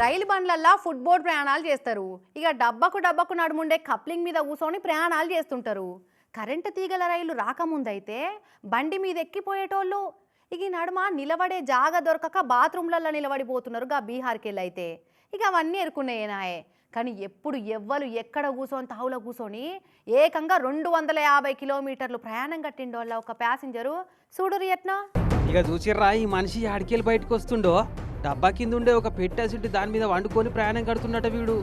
రైలు బండ్లల్లా footboard ప్రయాణాలు చేస్తారు. ఇక డబ్బకు నడుముండే కప్లింగ్ మీద కూర్చొని ప్రయాణాలు చేస్తుంటారు. కరెంటు తీగల రైలు రాకముందైతే బండి మీద ఎక్కిపోయేటోళ్ళు. ఇక ఈ నడుమ నిలబడే జాగ దొరకక బాత్రూంలలో నిలబడిపోతున్నారు గా బీహార్కెళ్ళైతే. ఇక అవన్నీ ఎరుకున్నాయేనాయే. కానీ ఎప్పుడు ఎవ్వరు ఎక్కడ కూర్చొని తావులో కూర్చొని ఏకంగా 250 కిలోమీటర్లు ప్రయాణం కట్టిండోళ్ళ ఒక ప్యాసింజరు. చూడురు ఎట్నా. ఇక చూసిర్రా ఈ మనిషి ఆడికెళ్ళి బయటకు వస్తుండో డబ్బా కింద ఉండే ఒక పెట్టేసి దాని మీద వండుకొని ప్రయాణం కడుతున్నట వీడు.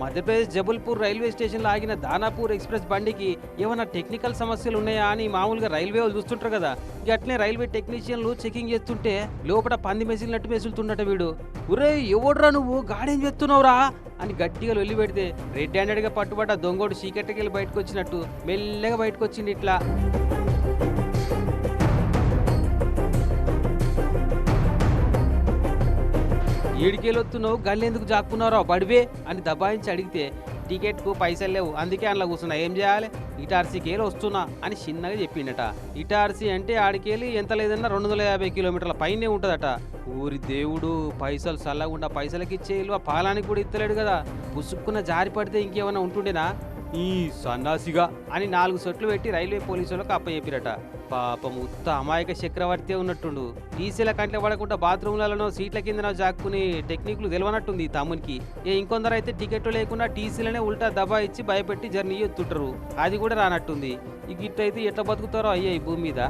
మధ్యప్రదేశ్ జబల్పూర్ రైల్వే స్టేషన్లో ఆగిన దానాపూర్ ఎక్స్ప్రెస్ బండికి ఏమైనా టెక్నికల్ సమస్యలు ఉన్నాయా అని మామూలుగా రైల్వే వాళ్ళు చూస్తుంటారు కదా. ఇక అట్లనే రైల్వే టెక్నీషియన్లు చెకింగ్ చేస్తుంటే లోపల పంది మెసిలినట్టు మెసులుతున్నట వీడు. ఒరే ఎవడ్రా నువ్వు గాడేం చేస్తున్నావురా అని గట్టిగా లొల్లి పెడితే రెడ్ హ్యాండెడ్గా పట్టుబడ్డ దొంగోడు చీకటికెళ్ళి బయటకు వచ్చినట్టు మెల్లగా బయటకు వచ్చింది ఇట్లా. ఏడికేలొత్తున్నావు గల్లెందుకు జాక్కున్నారో బడివే అని దబాయించి అడిగితే టికెట్కు పైసలు లేవు అందుకే అందులో కూర్చున్నా ఏం చేయాలి ఇటార్సీకేలు వస్తున్నా అని చిన్నగా చెప్పిండట. ఇటార్సీ అంటే ఆడికేలి ఎంత లేదన్నా 250 కిలోమీటర్ల పైనే ఉంటుందట. ఊరి దేవుడు పైసలు చల్లకుండా పైసలకి ఇచ్చే ఇల్లు పాలానికి కూడా ఇస్తలేడు కదా. పుసుక్కున్న జారి పడితే ఇంకేమైనా ఉంటుండేనా ఈ సన్నాసిగా అని 4 సొట్లు పెట్టి రైల్వే పోలీసులకు అప్పచెప్పిరట. పాపం ఉత్త అమాయక చక్రవర్తి ఉన్నట్టుండు. టీసీల కంట్లో పడకుండా బాత్రూమ్లలో సీట్ల కింద జాక్కుని టెక్నిక్లు తెలియనట్టుంది తమ్మునికి. ఇంకొందరు అయితే టికెట్లు లేకుండా టీసీలనే ఉల్టా దబా ఇచ్చి భయపెట్టి జర్నీ ఎత్తుంటారు. అది కూడా రానట్టుంది. ఈ గిట్ అయితే ఎట్లా బతుకుతారో అయ్యా ఈ భూమి మీద.